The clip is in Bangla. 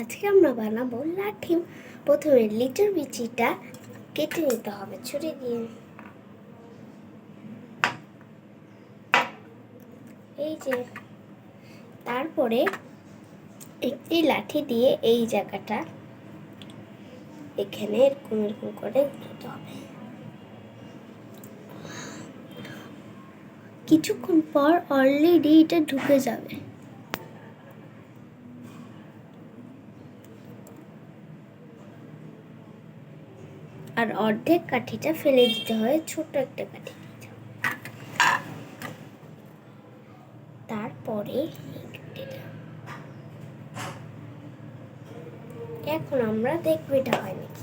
আজকে আমরা বানাবো লাঠি। প্রথমে লিচুর বিচিটা কেটে নিতে হবে ছুরি দিয়ে। এই যে, তারপরে একটি লাঠি দিয়ে এই জায়গাটা এখানে এরকম এরকম করে ঘুরতে হবে। কিছুক্ষণ পর অলরেডি এটা ঢুকে যাবে। আর অর্ধেক কাঠিটা ফেলে দিতে হয়, ছোট একটা কাঠি। তারপরে এখন আমরা দেখবো এটা হয়নি।